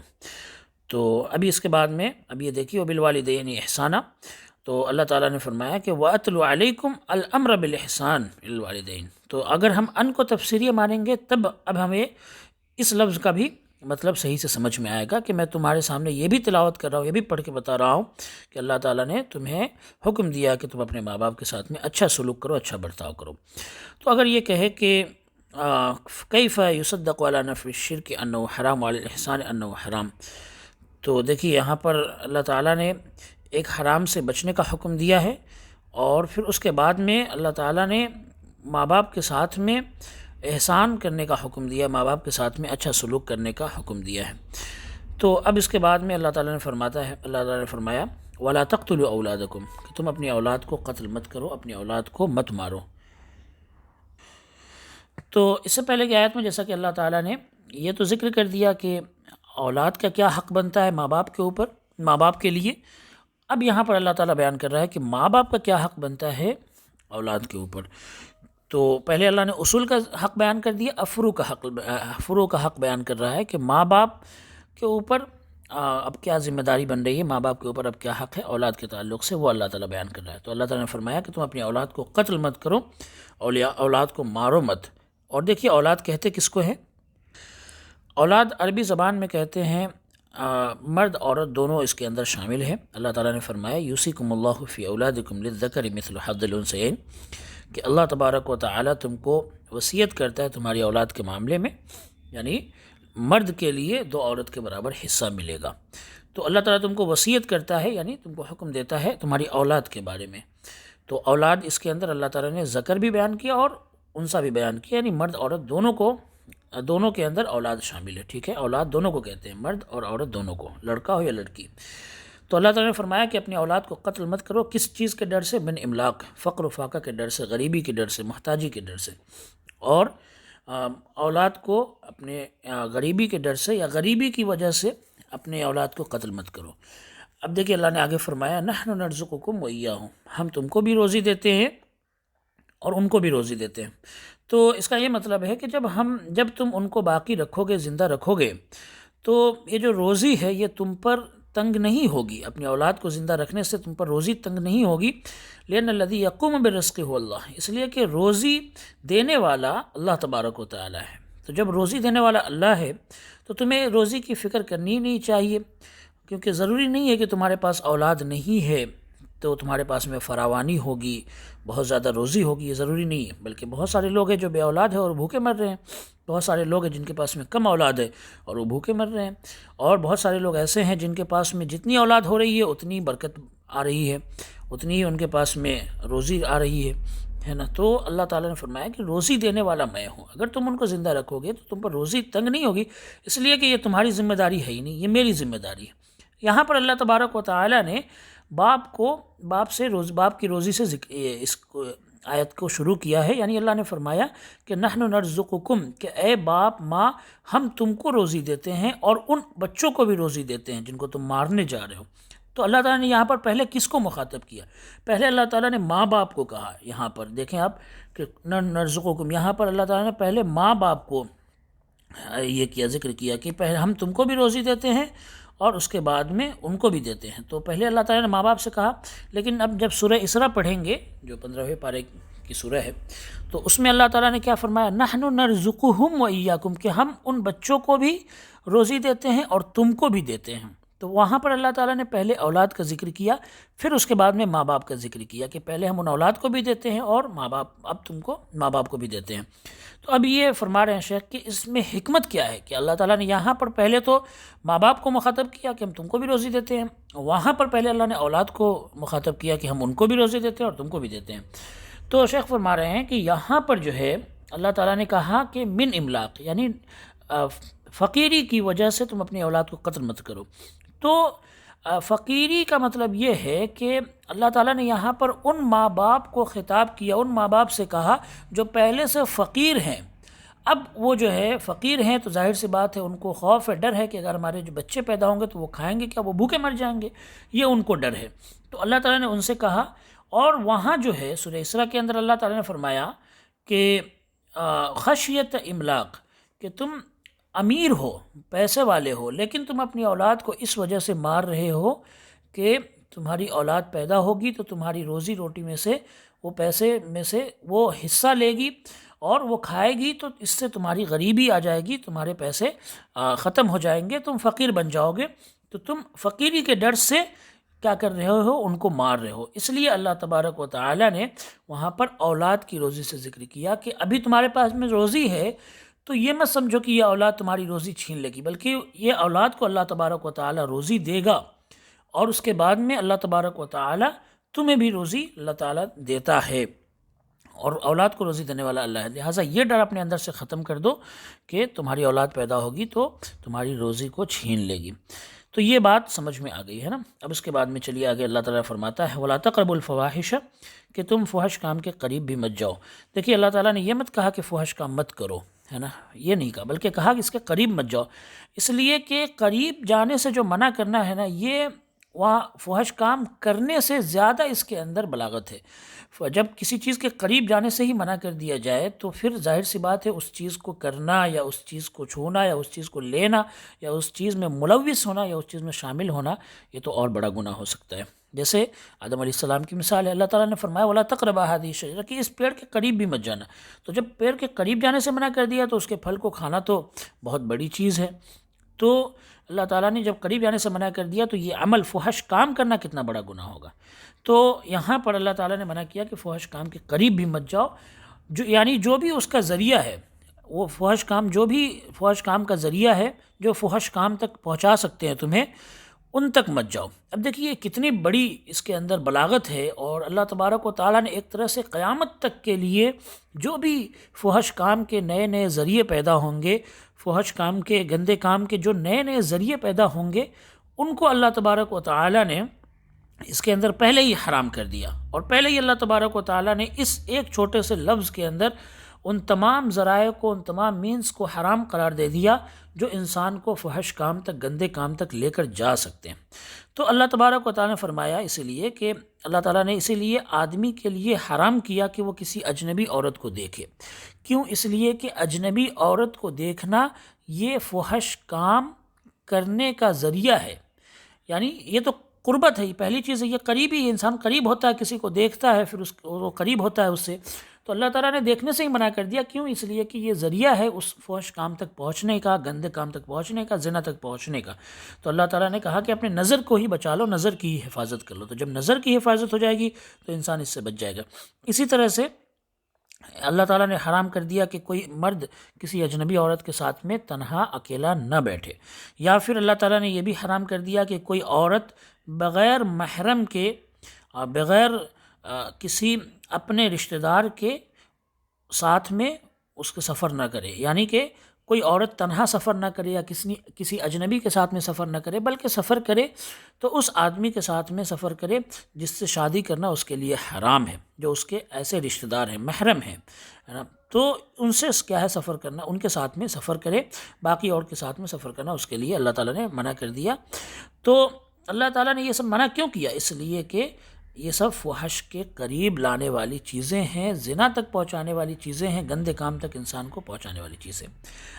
تو ابھی اس کے بعد میں اب یہ دیکھیے وبالوالدین احسانہ، تو اللہ تعالیٰ نے فرمایا کہ وَأَتْلُ عَلَيْكُمْ الْأَمْرَ بِالْإِحْسَانِ لِلْوَالِدَيْنِ، تو اگر ہم ان کو تفسیریہ مانیں گے تب اب ہمیں اس لفظ کا بھی مطلب صحیح سے سمجھ میں آئے گا کہ میں تمہارے سامنے یہ بھی تلاوت کر رہا ہوں، یہ بھی پڑھ کے بتا رہا ہوں کہ اللہ تعالیٰ نے تمہیں حکم دیا کہ تم اپنے ماں باپ کے ساتھ میں اچھا سلوک کرو، اچھا برتاؤ کرو۔ تو اگر یہ کہے کہ کیف یصدق علی نفی الشرک انہ حرام وعلی الاحسان انہ حرام، تو دیکھیے یہاں پر اللہ تعالیٰ نے ایک حرام سے بچنے کا حکم دیا ہے، اور پھر اس کے بعد میں اللہ تعالیٰ نے ماں باپ کے ساتھ میں احسان کرنے کا حکم دیا، ماں باپ کے ساتھ میں اچھا سلوک کرنے کا حکم دیا ہے۔ تو اب اس کے بعد میں اللہ تعالیٰ نے اللہ تعالیٰ نے فرمایا وَلَا تَقْتُلُوا أَوْلَادَكُمْ، کہ تم اپنی اولاد کو قتل مت کرو، اپنی اولاد کو مت مارو۔ تو اس سے پہلے کی آیت میں جیسا کہ اللہ تعالیٰ نے یہ تو ذکر کر دیا کہ اولاد کا کیا حق بنتا ہے ماں باپ کے اوپر، ماں باپ کے لیے، اب یہاں پر اللہ تعالیٰ بیان کر رہا ہے کہ ماں باپ کا کیا حق بنتا ہے اولاد کے اوپر۔ تو پہلے اللہ نے اصول کا حق بیان کر دیا، اب فروع کا حق بیان کر رہا ہے کہ ماں باپ کے اوپر اب کیا ذمہ داری بن رہی ہے، ماں باپ کے اوپر اب کیا حق ہے اولاد کے تعلق سے، وہ اللہ تعالیٰ بیان کر رہا ہے۔ تو اللہ تعالیٰ نے فرمایا کہ تم اپنی اولاد کو قتل مت کرو، اولاد کو مارو مت۔ اور دیکھیے اولاد کہتے کس کو ہے؟ اولاد عربی زبان میں کہتے ہیں مرد عورت دونوں اس کے اندر شامل ہیں۔ اللہ تعالیٰ نے فرمایا یوصیکم اللہ فی اولادکم للذکر مثل حظ الانثیین، کہ اللہ تبارک و تعالیٰ تم کو وصیت کرتا ہے تمہاری اولاد کے معاملے میں، یعنی مرد کے لیے دو عورت کے برابر حصہ ملے گا۔ تو اللہ تعالیٰ تم کو وصیت کرتا ہے، یعنی تم کو حکم دیتا ہے تمہاری اولاد کے بارے میں۔ تو اولاد اس کے اندر اللہ تعالیٰ نے ذکر بھی بیان کیا اور انثیٰ بھی بیان کیا، یعنی مرد عورت دونوں کے اندر اولاد شامل ہے، ٹھیک ہے؟ اولاد دونوں کو کہتے ہیں، مرد اور عورت دونوں کو، لڑکا ہو یا لڑکی۔ تو اللہ تعالیٰ نے فرمایا کہ اپنی اولاد کو قتل مت کرو، کس چیز کے ڈر سے؟ من املاق، فقر و فاقہ کے ڈر سے، غریبی کے ڈر سے، محتاجی کے ڈر سے، اور اولاد کو اپنے غریبی کے ڈر سے یا غریبی کی وجہ سے اپنے اولاد کو قتل مت کرو۔ اب دیکھیے اللہ نے آگے فرمایا نحن نرزقکم وإیاہم، ہم تم کو بھی روزی دیتے ہیں اور ان کو بھی روزی دیتے ہیں۔ تو اس کا یہ مطلب ہے کہ جب تم ان کو باقی رکھو گے، زندہ رکھو گے، تو یہ جو روزی ہے یہ تم پر تنگ نہیں ہوگی، اپنی اولاد کو زندہ رکھنے سے تم پر روزی تنگ نہیں ہوگی۔ لأن الذی یقوم بالرزق هو اللہ، اس لیے کہ روزی دینے والا اللہ تبارک و تعالی ہے۔ تو جب روزی دینے والا اللہ ہے تو تمہیں روزی کی فکر کرنی نہیں چاہیے، کیونکہ ضروری نہیں ہے کہ تمہارے پاس اولاد نہیں ہے تو تمہارے پاس میں فراوانی ہوگی، بہت زیادہ روزی ہوگی، یہ ضروری نہیں ہے۔ بلکہ بہت سارے لوگ ہیں جو بے اولاد ہیں اور بھوکے مر رہے ہیں، بہت سارے لوگ ہیں جن کے پاس میں کم اولاد ہے اور وہ بھوکے مر رہے ہیں، اور بہت سارے لوگ ایسے ہیں جن کے پاس میں جتنی اولاد ہو رہی ہے اتنی برکت آ رہی ہے، اتنی ہی ان کے پاس میں روزی آ رہی ہے نا۔ تو اللہ تعالیٰ نے فرمایا کہ روزی دینے والا میں ہوں، اگر تم ان کو زندہ رکھو گے تو تم پر روزی تنگ نہیں ہوگی، اس لیے کہ یہ تمہاری ذمہ داری ہے ہی نہیں، یہ میری ذمہ داری ہے۔ یہاں پر اللہ تبارک و تعالیٰ نے باپ کی روزی سے اس آیت کو شروع کیا ہے، یعنی اللہ نے فرمایا کہ نحن نرزقکم، کہ اے باپ ماں ہم تم کو روزی دیتے ہیں اور ان بچوں کو بھی روزی دیتے ہیں جن کو تم مارنے جا رہے ہو۔ تو اللہ تعالیٰ نے یہاں پر پہلے کس کو مخاطب کیا؟ پہلے اللہ تعالیٰ نے ماں باپ کو کہا، یہاں پر دیکھیں آپ کہ نرزقکم، یہاں پر اللہ تعالیٰ نے پہلے ماں باپ کو یہ ذکر کیا کہ پہلے ہم تم کو بھی روزی دیتے ہیں اور اس کے بعد میں ان کو بھی دیتے ہیں۔ تو پہلے اللہ تعالیٰ نے ماں باپ سے کہا، لیکن اب جب سورہ اسراء پڑھیں گے جو 15ویں پارے کی سورہ ہے، تو اس میں اللہ تعالیٰ نے کیا فرمایا؟ نحن نرزقہم وإیاکم، کہ ہم ان بچوں کو بھی روزی دیتے ہیں اور تم کو بھی دیتے ہیں۔ تو وہاں پر اللہ تعالیٰ نے پہلے اولاد کا ذکر کیا، پھر اس کے بعد میں ماں باپ کا ذکر کیا کہ پہلے ہم ان اولاد کو بھی دیتے ہیں اور اب تم کو ماں باپ کو بھی دیتے ہیں۔ تو اب یہ فرما رہے ہیں شیخ کہ اس میں حکمت کیا ہے کہ اللہ تعالیٰ نے یہاں پر پہلے تو ماں باپ کو مخاطب کیا کہ ہم تم کو بھی روزی دیتے ہیں، وہاں پر پہلے اللہ نے اولاد کو مخاطب کیا کہ ہم ان کو بھی روزی دیتے ہیں اور تم کو بھی دیتے ہیں۔ تو شیخ فرما رہے ہیں کہ یہاں پر جو ہے اللہ تعالیٰ نے کہا کہ من املاق، یعنی فقیری کی وجہ سے تم اپنی اولاد کو قتل مت کرو۔ تو فقیری کا مطلب یہ ہے کہ اللہ تعالیٰ نے یہاں پر ان ماں باپ کو خطاب کیا، ان ماں باپ سے کہا جو پہلے سے فقیر ہیں۔ اب وہ جو ہے فقیر ہیں تو ظاہر سی بات ہے ان کو خوف ہے، ڈر ہے کہ اگر ہمارے جو بچے پیدا ہوں گے تو وہ کھائیں گے کیا، وہ بھوکے مر جائیں گے، یہ ان کو ڈر ہے۔ تو اللہ تعالیٰ نے ان سے کہا، اور وہاں جو ہے سورہ اسراء کے اندر اللہ تعالیٰ نے فرمایا کہ خشیت املاق، کہ تم امیر ہو، پیسے والے ہو، لیکن تم اپنی اولاد کو اس وجہ سے مار رہے ہو کہ تمہاری اولاد پیدا ہوگی تو تمہاری روزی روٹی میں سے وہ پیسے میں سے وہ حصہ لے گی اور وہ کھائے گی، تو اس سے تمہاری غریبی آ جائے گی، تمہارے پیسے ختم ہو جائیں گے، تم فقیر بن جاؤ گے، تو تم فقیری کے ڈر سے کیا کر رہے ہو، ان کو مار رہے ہو۔ اس لیے اللہ تبارک و تعالی نے وہاں پر اولاد کی روزی سے ذکر کیا کہ ابھی تمہارے پاس میں روزی ہے تو یہ مت سمجھو کہ یہ اولاد تمہاری روزی چھین لے گی، بلکہ یہ اولاد کو اللہ تبارک و تعالی روزی دے گا، اور اس کے بعد میں اللہ تبارک و تعالی تمہیں بھی روزی اللہ تعالی دیتا ہے، اور اولاد کو روزی دینے والا اللہ ہے۔ لہٰذا یہ ڈر اپنے اندر سے ختم کر دو کہ تمہاری اولاد پیدا ہوگی تو تمہاری روزی کو چھین لے گی۔ تو یہ بات سمجھ میں آ گئی ہے نا۔ اب اس کے بعد میں چلیے آگے اللہ تعالیٰ فرماتا ہے وَلَا تَقْرَبُوا الْفَوَاحِشَ، کہ تم فحش کام کے قریب بھی مت جاؤ۔ دیکھیے اللہ تعالیٰ نے یہ مت کہا کہ فحش کام مت کرو، ہے نا، یہ نہیں کہا، بلکہ کہا کہ اس کے قریب مت جاؤ، اس لیے کہ قریب جانے سے جو منع کرنا ہے نا، یہ وہاں فحش کام کرنے سے زیادہ اس کے اندر بلاغت ہے۔ جب کسی چیز کے قریب جانے سے ہی منع کر دیا جائے تو پھر ظاہر سی بات ہے اس چیز کو کرنا یا اس چیز کو چھونا یا اس چیز کو لینا یا اس چیز میں ملوث ہونا یا اس چیز میں شامل ہونا، یہ تو اور بڑا گناہ ہو سکتا ہے۔ جیسے آدم علیہ السلام کی مثال ہے، اللہ تعالیٰ نے فرمایا وَلَا تَقْرَبَا هَٰذِهِ الشَّجَرَةَ، کہ اس پیڑ کے قریب بھی مت جانا۔ تو جب پیڑ کے قریب جانے سے منع کر دیا تو اس کے پھل کو کھانا تو بہت بڑی چیز ہے۔ تو اللہ تعالیٰ نے جب قریب جانے سے منع کر دیا تو یہ عمل فحش کام کرنا کتنا بڑا گناہ ہوگا۔ تو یہاں پر اللہ تعالیٰ نے منع کیا کہ فحش کام کے قریب بھی مت جاؤ، یعنی جو بھی اس کا ذریعہ ہے، وہ فحش کام جو بھی فحش کام کا ذریعہ ہے، جو فحش کام تک پہنچا سکتے ہیں تمہیں، ان تک مت جاؤ۔ اب دیکھیے کتنی بڑی اس کے اندر بلاغت ہے، اور اللہ تبارک و تعالیٰ نے ایک طرح سے قیامت تک کے لیے جو بھی فحش کام کے نئے نئے ذریعے پیدا ہوں گے، فحش کام کے گندے کام کے جو نئے نئے ذریعے پیدا ہوں گے، ان کو اللہ تبارک و تعالیٰ نے اس کے اندر پہلے ہی حرام کر دیا، اور پہلے ہی اللہ تبارک و تعالیٰ نے اس ایک چھوٹے سے لفظ کے اندر ان تمام ذرائع کو، ان تمام مینز کو حرام قرار دے دیا جو انسان کو فحش کام تک، گندے کام تک لے کر جا سکتے ہیں۔ تو اللہ تبارک و تعالیٰ نے فرمایا اسی لیے کہ اللہ تعالیٰ نے اسی لیے آدمی کے لیے حرام کیا کہ وہ کسی اجنبی عورت کو دیکھے۔ کیوں؟ اس لیے کہ اجنبی عورت کو دیکھنا یہ فحش کام کرنے کا ذریعہ ہے، یعنی یہ تو قربت ہے، یہ پہلی چیز ہے، یہ قریبی، انسان قریب ہوتا ہے، کسی کو دیکھتا ہے پھر وہ قریب ہوتا ہے اس سے، تو اللہ تعالیٰ نے دیکھنے سے ہی منع کر دیا۔ کیوں؟ اس لیے کہ یہ ذریعہ ہے اس فحش کام تک پہنچنے کا، گندے کام تک پہنچنے کا، زنا تک پہنچنے کا۔ تو اللہ تعالیٰ نے کہا کہ اپنے نظر کو ہی بچا لو، نظر کی حفاظت کر لو، تو جب نظر کی حفاظت ہو جائے گی تو انسان اس سے بچ جائے گا۔ اسی طرح سے اللہ تعالیٰ نے حرام کر دیا کہ کوئی مرد کسی اجنبی عورت کے ساتھ میں تنہا اکیلا نہ بیٹھے، یا پھر اللہ تعالیٰ نے یہ بھی حرام کر دیا کہ کوئی عورت بغیر محرم کے، بغیر کسی اپنے رشتہ دار کے ساتھ میں اس کے سفر نہ کرے، یعنی کہ کوئی عورت تنہا سفر نہ کرے یا کسی اجنبی کے ساتھ میں سفر نہ کرے، بلکہ سفر کرے تو اس آدمی کے ساتھ میں سفر کرے جس سے شادی کرنا اس کے لیے حرام ہے، جو اس کے ایسے رشتہ دار ہیں، محرم ہیں، ہے نا، تو ان سے کیا ہے سفر کرنا، ان کے ساتھ میں سفر کرے، باقی اور کے ساتھ میں سفر کرنا اس کے لیے اللہ تعالیٰ نے منع کر دیا۔ تو اللہ تعالیٰ نے یہ سب منع کیوں کیا؟ اس لیے کہ یہ سب فحش کے قریب لانے والی چیزیں ہیں، زنا تک پہنچانے والی چیزیں ہیں، گندے کام تک انسان کو پہنچانے والی چیزیں۔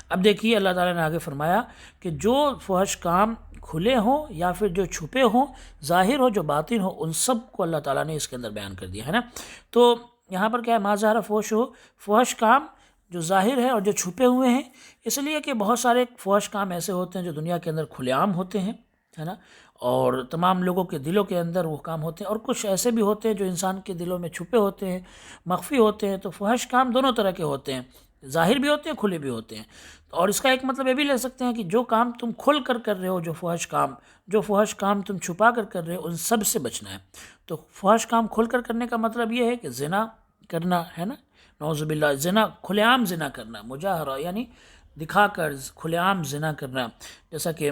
اب دیکھیے اللہ تعالیٰ نے آگے فرمایا کہ جو فحش کام کھلے ہوں یا پھر جو چھپے ہوں، ظاہر ہو جو باطن ہو، ان سب کو اللہ تعالیٰ نے اس کے اندر بیان کر دیا ہے نا۔ تو یہاں پر کیا ہے، ما ظہر فحش کام جو ظاہر ہے اور جو چھپے ہوئے ہیں، اس لیے کہ بہت سارے فحش کام ایسے ہوتے ہیں جو دنیا کے اندر کھلے عام ہوتے ہیں، ہے نا، اور تمام لوگوں کے دلوں کے اندر وہ کام ہوتے ہیں، اور کچھ ایسے بھی ہوتے ہیں جو انسان کے دلوں میں چھپے ہوتے ہیں، مخفی ہوتے ہیں۔ تو فحش کام دونوں طرح کے ہوتے ہیں، ظاہر بھی ہوتے ہیں، کھلے بھی ہوتے ہیں۔ اور اس کا ایک مطلب یہ بھی لے سکتے ہیں کہ جو کام تم کھل کر کر رہے ہو، جو فحش کام تم چھپا کر رہے ہو، ان سب سے بچنا ہے۔ تو فحش کام کھل کر کرنے کا مطلب یہ ہے کہ زنا کرنا، ہے نا، نعوذ باللہ، زنا کھلے عام زنا کرنا، مجاہرہ یعنی دکھا کر کھلے عام زنا کرنا، جیسا کہ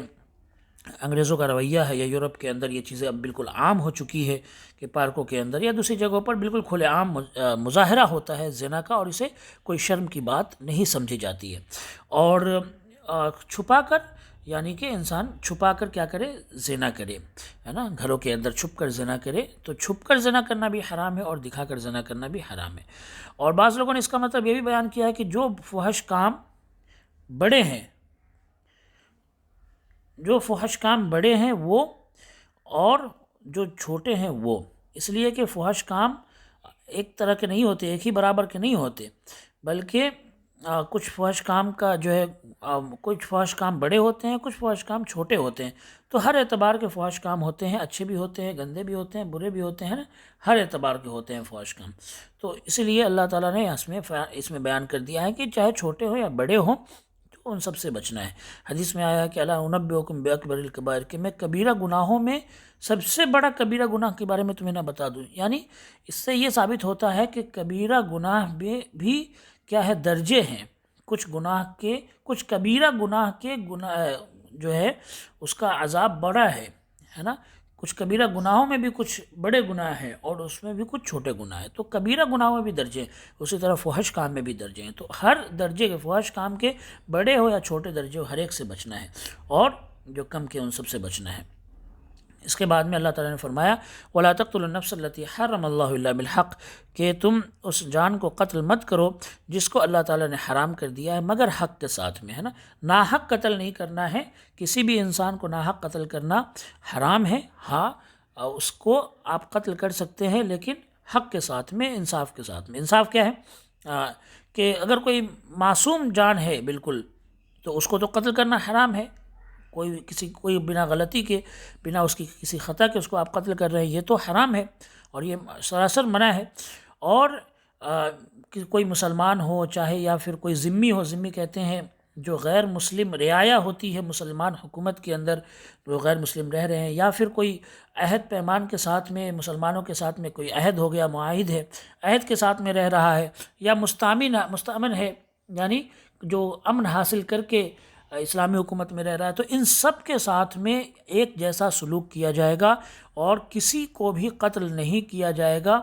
انگریزوں کا رویہ ہے، یا یورپ کے اندر یہ چیزیں اب بالکل عام ہو چکی ہے کہ پارکوں کے اندر یا دوسری جگہوں پر بالکل کھلے عام مظاہرہ ہوتا ہے زنا کا، اور اسے کوئی شرم کی بات نہیں سمجھی جاتی ہے۔ اور چھپا کر، یعنی کہ انسان چھپا کر کیا کرے، زنا کرے، ہے نا، گھروں کے اندر چھپ کر زنا کرے، تو چھپ کر زنا کرنا بھی حرام ہے اور دکھا کر زنا کرنا بھی حرام ہے۔ اور بعض لوگوں نے اس کا مطلب یہ بھی بیان کیا ہے کہ جو فحش کام بڑے ہیں، وہ اور جو چھوٹے ہیں وہ، اس لیے کہ فحش کام ایک طرح کے نہیں ہوتے، ایک ہی برابر کے نہیں ہوتے، بلکہ کچھ فحش کام کا جو ہے کچھ فحش کام بڑے ہوتے ہیں، کچھ فحش کام چھوٹے ہوتے ہیں۔ تو ہر اعتبار کے فحش کام ہوتے ہیں، اچھے بھی ہوتے ہیں، گندے بھی ہوتے ہیں، برے بھی ہوتے ہیں، ہر اعتبار کے ہوتے ہیں فحش کام۔ تو اسی لیے اللہ تعالیٰ نے اس میں بیان کر دیا ہے کہ چاہے چھوٹے ہوں یا بڑے ہوں تو ان سب سے بچنا ہے۔ حدیث میں آیا ہے کہ الا انبئکم باکبر الکبائر، کہ میں کبیرہ گناہوں میں سب سے بڑا کبیرہ گناہ کے بارے میں تمہیں نہ بتا دوں۔ یعنی اس سے یہ ثابت ہوتا ہے کہ کبیرہ گناہ بھی کیا ہے، درجے ہیں۔ کچھ کبیرہ گناہ کے جو ہے اس کا عذاب بڑا ہے نا۔ کچھ کبیرہ گناہوں میں بھی کچھ بڑے گناہ ہیں اور اس میں بھی کچھ چھوٹے گناہ ہیں، تو کبیرہ گناہوں میں بھی درجے ہیں، اسی طرح فحش کام میں بھی درجے ہیں۔ تو ہر درجے کے فحش کام کے، بڑے ہو یا چھوٹے درجے ہو، ہر ایک سے بچنا ہے، اور جو کم کے ان سب سے بچنا ہے۔ اس کے بعد میں اللہ تعالیٰ نے فرمایا وَلَا تَقْتُلُوا النَّفْسَ الَّتِي حَرَّمَ اللَّهُ إِلَّا بِالْحَقِّ، کہ تم اس جان کو قتل مت کرو جس کو اللہ تعالیٰ نے حرام کر دیا ہے مگر حق کے ساتھ میں، ہے نا۔ ناحق قتل نہیں کرنا ہے، کسی بھی انسان کو ناحق قتل کرنا حرام ہے۔ ہاں اس کو آپ قتل کر سکتے ہیں لیکن حق کے ساتھ میں، انصاف کے ساتھ میں۔ انصاف کیا ہے کہ اگر کوئی معصوم جان ہے بالکل، تو اس کو تو قتل کرنا حرام ہے۔ کوئی بنا غلطی کے، بنا اس کی کسی خطا کے اس کو آپ قتل کر رہے ہیں، یہ تو حرام ہے اور یہ سراسر منع ہے۔ اور کوئی مسلمان ہو چاہے یا پھر کوئی ذمی ہو، ذمی کہتے ہیں جو غیر مسلم رعایا ہوتی ہے مسلمان حکومت کے اندر، جو غیر مسلم رہ رہے ہیں، یا پھر کوئی عہد پیمان کے ساتھ میں، مسلمانوں کے ساتھ میں کوئی عہد ہو گیا، معاہد ہے، عہد کے ساتھ میں رہ رہا ہے، یا مستأمن ہے، یعنی جو امن حاصل کر کے اسلامی حکومت میں رہ رہا ہے، تو ان سب کے ساتھ میں ایک جیسا سلوک کیا جائے گا اور کسی کو بھی قتل نہیں کیا جائے گا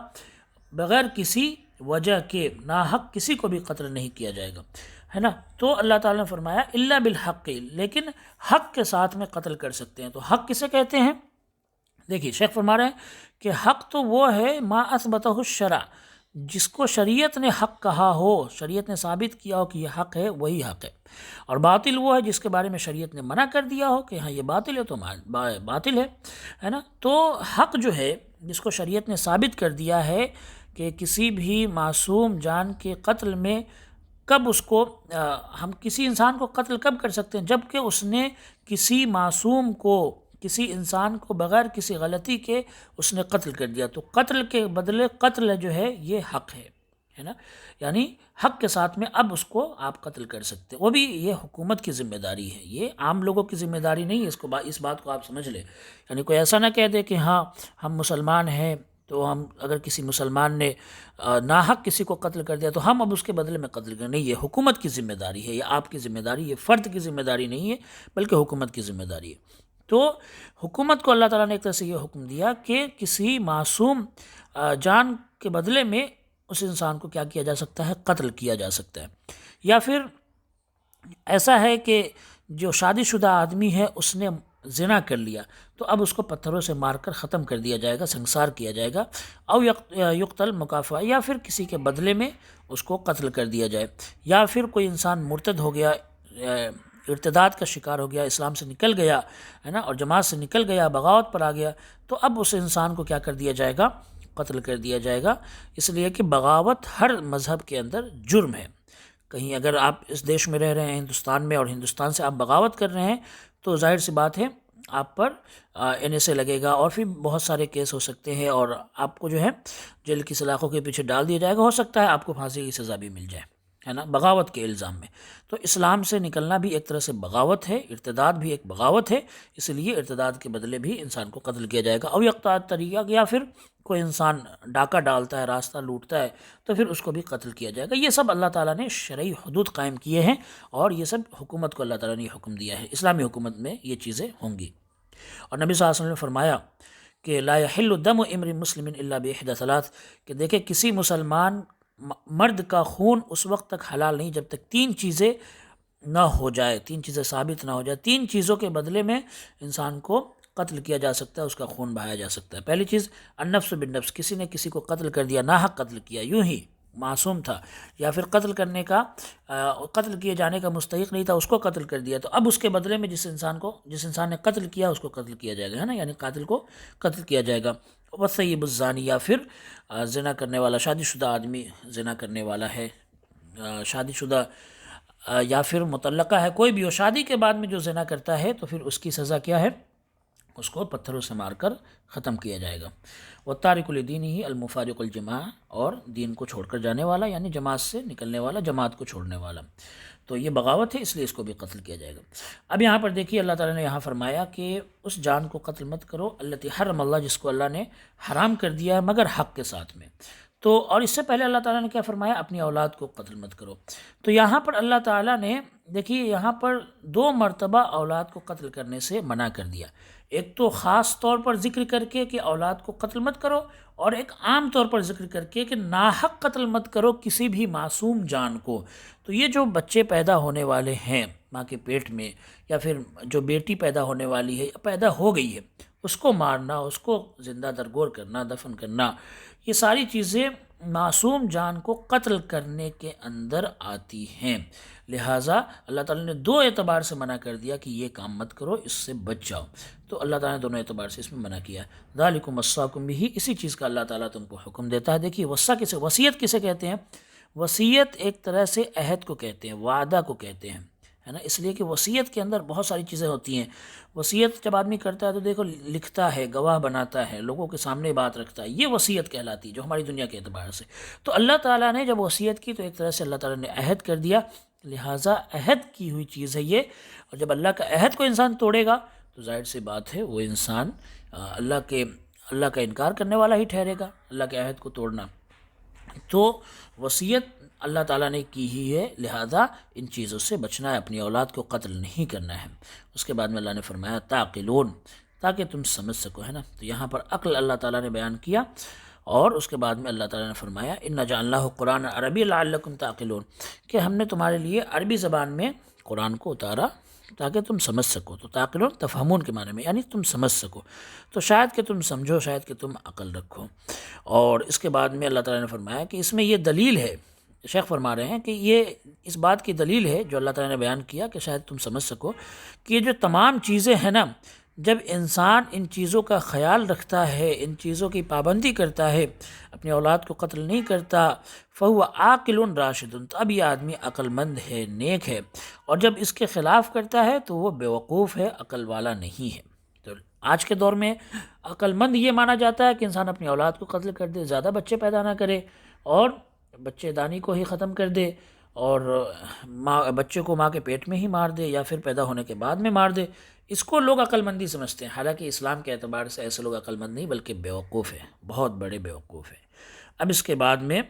بغیر کسی وجہ کے، ناحق کسی کو بھی قتل نہیں کیا جائے گا، ہے نا۔ تو اللہ تعالیٰ نے فرمایا الا بالحق، لیکن حق کے ساتھ میں قتل کر سکتے ہیں۔ تو حق کسے کہتے ہیں؟ دیکھیے شیخ فرما رہے ہیں کہ حق تو وہ ہے ما اثبتہ الشرع، جس کو شریعت نے حق کہا ہو، شریعت نے ثابت کیا ہو کہ یہ حق ہے، وہی حق ہے۔ اور باطل وہ ہے جس کے بارے میں شریعت نے منع کر دیا ہو کہ ہاں یہ باطل ہے تو باطل ہے نا۔ تو حق جو ہے جس کو شریعت نے ثابت کر دیا ہے کہ کسی بھی معصوم جان کے قتل میں کب اس کو ہم کسی انسان کو قتل کب کر سکتے ہیں؟ جب کہ اس نے کسی معصوم کو، کسی انسان کو بغیر کسی غلطی کے اس نے قتل کر دیا، تو قتل کے بدلے قتل جو ہے یہ حق ہے نا۔ یعنی حق کے ساتھ میں اب اس کو آپ قتل کر سکتے، وہ بھی یہ حکومت کی ذمہ داری ہے، یہ عام لوگوں کی ذمہ داری نہیں ہے۔ اس بات کو آپ سمجھ لیں، یعنی کوئی ایسا نہ کہہ دے کہ ہاں ہم مسلمان ہیں تو ہم اگر کسی مسلمان نے ناحق کسی کو قتل کر دیا تو ہم اب اس کے بدلے میں قتل کریں۔ نہیں، یہ حکومت کی ذمہ داری ہے، یہ آپ کی ذمہ داری، یہ فرد کی ذمہ داری نہیں ہے بلکہ حکومت کی ذمہ داری ہے۔ تو حکومت کو اللہ تعالیٰ نے ایک طرح سے یہ حکم دیا کہ کسی معصوم جان کے بدلے میں اس انسان کو کیا کیا جا سکتا ہے؟ قتل کیا جا سکتا ہے۔ یا پھر ایسا ہے کہ جو شادی شدہ آدمی ہے اس نے زنا کر لیا، تو اب اس کو پتھروں سے مار کر ختم کر دیا جائے گا، سنسار کیا جائے گا۔ او یقتل مکافأ، یا پھر کسی کے بدلے میں اس کو قتل کر دیا جائے۔ یا پھر کوئی انسان مرتد ہو گیا، ارتداد کا شکار ہو گیا، اسلام سے نکل گیا ہے نا، اور جماعت سے نکل گیا، بغاوت پر آ گیا، تو اب اس انسان کو کیا کر دیا جائے گا؟ قتل کر دیا جائے گا، اس لیے کہ بغاوت ہر مذہب کے اندر جرم ہے۔ کہیں اگر آپ اس دیش میں رہ رہے ہیں ہندوستان میں، اور ہندوستان سے آپ بغاوت کر رہے ہیں، تو ظاہر سی بات ہے آپ پر NSA لگے گا، اور پھر بہت سارے کیس ہو سکتے ہیں، اور آپ کو جو ہے جیل کی سلاخوں کے پیچھے ڈال دیا جائے گا، ہو سکتا ہے آپ کو پھانسی کی سزا بھی مل جائے، ہے نا، بغاوت کے الزام میں۔ تو اسلام سے نکلنا بھی ایک طرح سے بغاوت ہے، ارتداد بھی ایک بغاوت ہے، اس لیے ارتداد کے بدلے بھی انسان کو قتل کیا جائے گا۔ او یقطع طریق، یا پھر کوئی انسان ڈاکہ ڈالتا ہے، راستہ لوٹتا ہے، تو پھر اس کو بھی قتل کیا جائے گا۔ یہ سب اللہ تعالیٰ نے شرعی حدود قائم کیے ہیں، اور یہ سب حکومت کو اللہ تعالیٰ نے حکم دیا ہے، اسلامی حکومت میں یہ چیزیں ہوں گی۔ اور نبی صلی اللہ علیہ وسلم نے فرمایا کہ لا یحل دم امرئ مسلم الا باحدى ثلاث، کہ دیکھیں کسی مسلمان مرد کا خون اس وقت تک حلال نہیں جب تک تین چیزیں نہ ہو جائے، تین چیزیں ثابت نہ ہو جائے۔ تین چیزوں کے بدلے میں انسان کو قتل کیا جا سکتا ہے، اس کا خون بہایا جا سکتا ہے۔ پہلی چیز النفس بالنفس، کسی نے کسی کو قتل کر دیا، ناحق قتل کیا، یوں ہی معصوم تھا یا پھر قتل کرنے کا قتل کیے جانے کا مستحق نہیں تھا، اس کو قتل کر دیا، تو اب اس کے بدلے میں جس انسان نے قتل کیا اس کو قتل کیا جائے گا، ہے نا، یعنی قاتل کو قتل کیا جائے گا۔ وَالثَّيِّبُ الزَّانِي، یا پھر زنا کرنے والا، شادی شدہ آدمی زنا کرنے والا ہے، شادی شدہ یا پھر مطلقہ ہے، کوئی بھی ہو، شادی کے بعد میں جو زنا کرتا ہے تو پھر اس کی سزا کیا ہے؟ اس کو پتھروں سے مار کر ختم کیا جائے گا۔ وَالتَّارِكُ لِدِينِهِ الْمُفَارِقُ الْجَمَاعَةِ، اور دین کو چھوڑ کر جانے والا، یعنی جماعت سے نکلنے والا، جماعت کو چھوڑنے والا، تو یہ بغاوت ہے، اس لیے اس کو بھی قتل کیا جائے گا۔ اب یہاں پر دیکھیے اللہ تعالیٰ نے یہاں فرمایا کہ اس جان کو قتل مت کرو التی حرم اللہ، جس کو اللہ نے حرام کر دیا ہے مگر حق کے ساتھ میں۔ تو اور اس سے پہلے اللہ تعالیٰ نے کیا فرمایا؟ اپنی اولاد کو قتل مت کرو۔ تو یہاں پر اللہ تعالیٰ نے دیکھیے یہاں پر 2 مرتبہ اولاد کو قتل کرنے سے منع کر دیا، ایک تو خاص طور پر ذکر کر کے کہ اولاد کو قتل مت کرو، اور ایک عام طور پر ذکر کر کے کہ ناحق قتل مت کرو کسی بھی معصوم جان کو۔ تو یہ جو بچے پیدا ہونے والے ہیں ماں کے پیٹ میں، یا پھر جو بیٹی پیدا ہونے والی ہے یا پیدا ہو گئی ہے، اس کو مارنا، اس کو زندہ درگور کرنا، دفن کرنا، یہ ساری چیزیں معصوم جان کو قتل کرنے کے اندر آتی ہیں۔ لہٰذا اللہ تعالیٰ نے 2 اعتبار سے منع کر دیا کہ یہ کام مت کرو، اس سے بچ جاؤ۔ تو اللہ تعالیٰ نے دونوں اعتبار سے اس میں منع کیا۔ ذالکم وصاکم بہ، اسی چیز کا اللہ تعالیٰ تم کو حکم دیتا ہے۔ دیکھیے وصیت کسے کہتے ہیں؟ وصیت ایک طرح سے عہد کو کہتے ہیں، وعدہ کو کہتے ہیں، ہے نا، اس لیے کہ وصیت کے اندر بہت ساری چیزیں ہوتی ہیں۔ وصیت جب آدمی کرتا ہے تو دیکھو لکھتا ہے، گواہ بناتا ہے، لوگوں کے سامنے بات رکھتا ہے، یہ وصیت کہلاتی ہے جو ہماری دنیا کے اعتبار سے۔ تو اللہ تعالیٰ نے جب وصیت کی تو ایک طرح سے اللہ تعالیٰ نے عہد کر دیا، لہٰذا عہد کی ہوئی چیز ہے یہ، اور جب اللہ کا عہد کو انسان توڑے گا تو ظاہر سی بات ہے وہ انسان اللہ کا انکار کرنے والا ہی ٹھہرے گا، اللہ کے عہد کو توڑنا۔ تو وصیت اللہ تعالیٰ نے کی ہی ہے، لہذا ان چیزوں سے بچنا ہے، اپنی اولاد کو قتل نہیں کرنا ہے۔ اس کے بعد میں اللہ نے فرمایا تعقلون، تاکہ تم سمجھ سکو، ہے نا، تو یہاں پر عقل اللہ تعالیٰ نے بیان کیا، اور اس کے بعد میں اللہ تعالیٰ نے فرمایا اِنَّا جَعَلْنَاهُ قُرْآنًا عَرَبِيًّا لَعَلَّكُمْ تَعْقِلُونَ، کہ ہم نے تمہارے لیے عربی زبان میں قرآن کو اتارا تاکہ تم سمجھ سکو۔ تو تعقلون تفہمون کے معنی میں، یعنی تم سمجھ سکو، تو شاید کہ تم سمجھو، شاید کہ تم عقل رکھو۔ اور اس کے بعد میں اللہ تعالیٰ نے فرمایا کہ اس میں یہ دلیل ہے، شیخ فرما رہے ہیں کہ یہ اس بات کی دلیل ہے جو اللہ تعالیٰ نے بیان کیا کہ شاید تم سمجھ سکو کہ یہ جو تمام چیزیں ہیں نا، جب انسان ان چیزوں کا خیال رکھتا ہے، ان چیزوں کی پابندی کرتا ہے، اپنی اولاد کو قتل نہیں کرتا، فَهُوَ عَاقِلٌ رَاشِدٌ، تو اب یہ آدمی عقل مند ہے، نیک ہے، اور جب اس کے خلاف کرتا ہے تو وہ بیوقوف ہے، عقل والا نہیں ہے۔ تو آج کے دور میں عقل مند یہ مانا جاتا ہے کہ انسان اپنی اولاد کو قتل کر دے، زیادہ بچے پیدا نہ کرے، اور بچے دانی کو ہی ختم کر دے، اور بچے کو ماں کے پیٹ میں ہی مار دے، یا پھر پیدا ہونے کے بعد میں مار دے، اس کو لوگ عقل مندی سمجھتے ہیں۔ حالانکہ اسلام کے اعتبار سے ایسے لوگ عقل مند نہیں بلکہ بیوقوف ہیں، بہت بڑے بیوقوف ہیں۔ اب اس کے بعد میں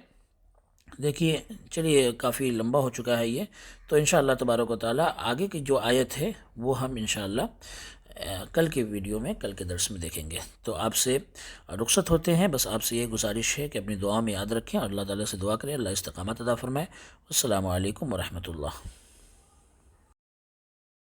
دیکھیے، چلیے کافی لمبا ہو چکا ہے یہ، تو انشاءاللہ تبارک و تعالیٰ آگے کی جو آیت ہے وہ ہم انشاءاللہ کل کے ویڈیو میں، کل کے درس میں دیکھیں گے۔ تو آپ سے رخصت ہوتے ہیں، بس آپ سے یہ گزارش ہے کہ اپنی دعا میں یاد رکھیں اور اللہ تعالیٰ سے دعا کریں، اللہ استقامت عطا فرمائے۔ السلام علیکم ورحمۃ اللہ۔